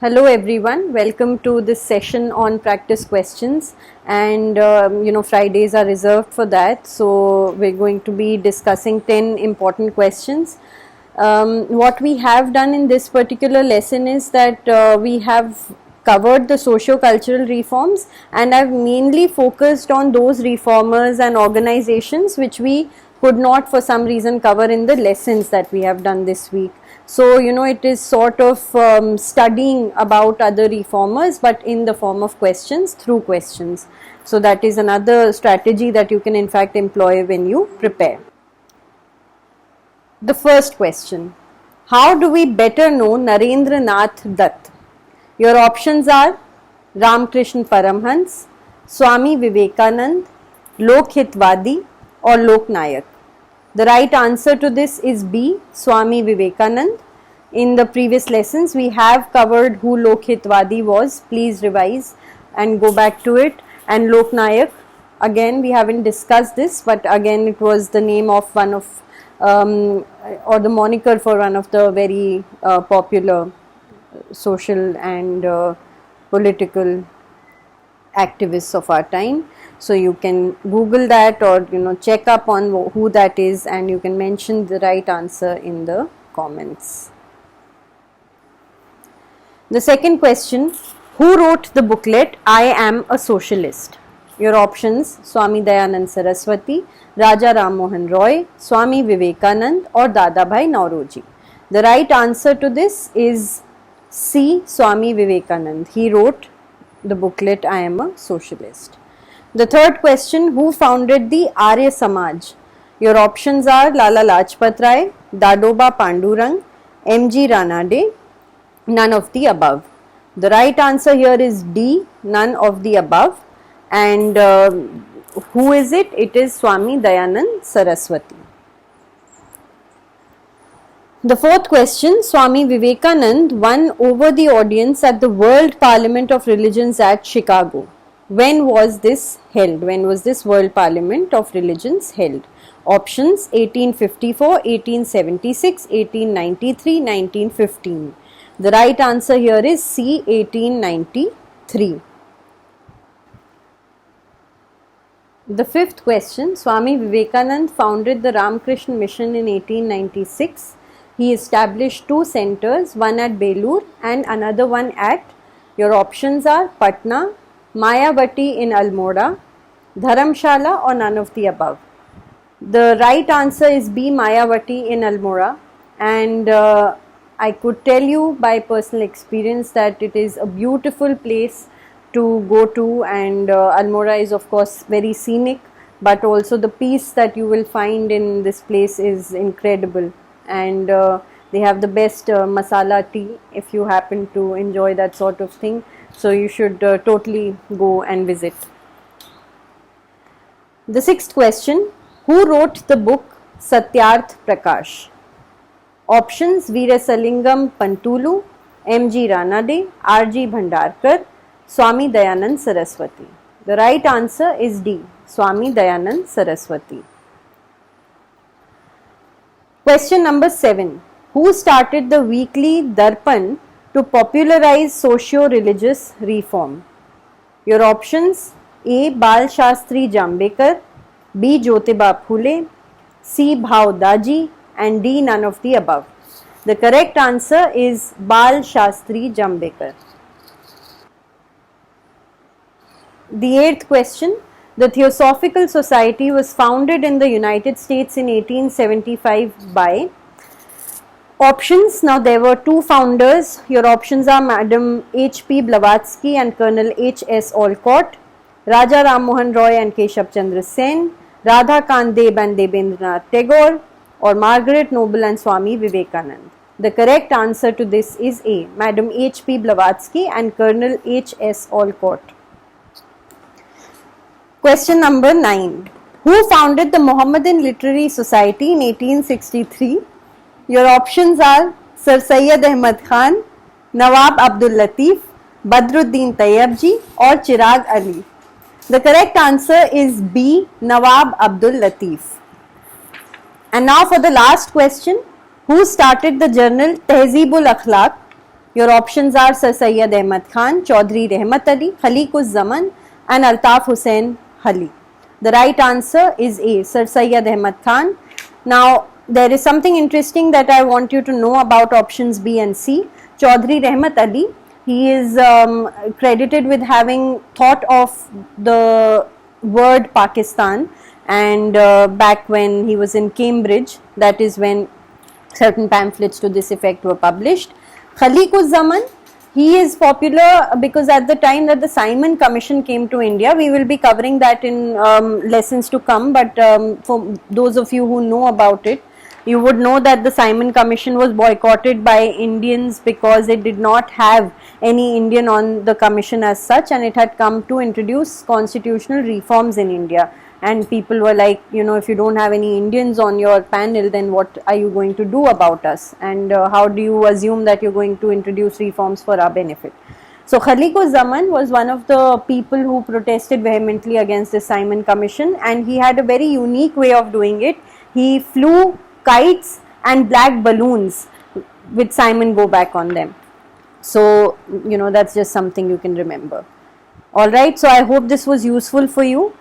Hello everyone, welcome to this session on practice questions, and Fridays are reserved for that, so we're going to be discussing 10 important questions. What we have done in this particular lesson is that we have covered the socio-cultural reforms, and I've mainly focused on those reformers and organizations which we could not for some reason cover in the lessons that we have done this week. So, it is sort of studying about other reformers, but in the form of questions, through questions. So, that is another strategy that you can in fact employ when you prepare. The first question: how do we better know Narendra Nath Dutt? Your options are Ramakrishna Paramhans, Swami Vivekanand, Lokhitwadi or Loknayak. The right answer to this is B, Swami Vivekanand. In the previous lessons, we have covered who Lokhitwadi was. Please revise and go back to it. And Loknayak, again, we haven't discussed this, but again, it was the name of one of, or the moniker for one of the very popular social and political activists of our time. So you can Google that or check up on who that is, and you can mention the right answer in the comments. The second question: who wrote the booklet I Am a Socialist? Your options: Swami Dayanand Saraswati, Raja Ram Mohan Roy, Swami Vivekanand or Dadabhai Nauroji. The right answer to this is C, Swami Vivekanand. He wrote the booklet I Am a Socialist. The third question: who founded the Arya Samaj? Your options are Lala Lajpat Rai, Dadoba Pandurang, M.G. Ranade, none of the above. The right answer here is D, none of the above. And who is it? It is Swami Dayanand Saraswati. The fourth question: Swami Vivekanand won over the audience at the World Parliament of Religions at Chicago. When was this held? When was this World Parliament of Religions held? Options: 1854, 1876, 1893, 1915. The right answer here is C, 1893. The fifth question: Swami Vivekanand founded the Ramakrishna Mission in 1896. He established two centers, one at Belur and another one at, your options are Patna, Mayavati in Almora, Dharamshala or none of the above. The right answer is B, Mayavati in Almora, and I could tell you by personal experience that it is a beautiful place to go to, and Almora is of course very scenic, but also the peace that you will find in this place is incredible, and they have the best masala tea if you happen to enjoy that sort of thing. So you should totally go and visit. The sixth question: who wrote the book Satyarth Prakash? Options: Veerasalingam Pantulu, M.G. Ranade, R.G. Bhandarkar, Swami Dayanand Saraswati. The right answer is D, Swami Dayanand Saraswati. Question number 7. Who started the weekly Darpan to popularize socio-religious reform? Your options: A. Bal Shastri Jambekar, B. Jyotiba Phule, C. Bhav Daji and D. none of the above. The correct answer is Bal Shastri Jambekar. The eighth question: the Theosophical Society was founded in the United States in 1875 by. Options: now there were two founders. Your options are Madam H.P. Blavatsky and Colonel H.S. Olcott, Raja Ram Mohan Roy and Keshav Chandra Sen, Radha Kant Deb and Debendranath Tagore, or Margaret Noble and Swami Vivekanand. The correct answer to this is A, Madam H.P. Blavatsky and Colonel H.S. Olcott. Question number 9. Who founded the Mohammedan Literary Society in 1863? Your options are Sir Syed Ahmad Khan, Nawab Abdul Latif, Badruddin Tayyabji or Chirag Ali. The correct answer is B, Nawab Abdul Latif. And now for the last question: who started the journal Tehzeeb-ul-Akhlaq? Your options are Sir Syed Ahmad Khan, Chaudhry Rahmat Ali, Khaliq-uz-Zaman and Altaf Hussain Ali. The right answer is A, Sir Syed Ahmad Khan. Now, there is something interesting that I want you to know about options B and C. Chaudhry Rahmat Ali, he is credited with having thought of the word Pakistan, and back when he was in Cambridge, that is when certain pamphlets to this effect were published. Khaliq-uz-Zaman, he is popular because at the time that the Simon Commission came to India, we will be covering that in lessons to come, but for those of you who know about it, you would know that the Simon Commission was boycotted by Indians because it did not have any Indian on the commission as such, and it had come to introduce constitutional reforms in India. And people were like, you know, if you don't have any Indians on your panel, then what are you going to do about us? And how do you assume that you're going to introduce reforms for our benefit? So Khaliq-uz-Zaman was one of the people who protested vehemently against the Simon Commission, and he had a very unique way of doing it. He flew kites and black balloons with Simon Go back on them. So, you know, that's just something you can remember. Alright, so I hope this was useful for you.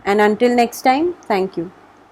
And until next time, thank you.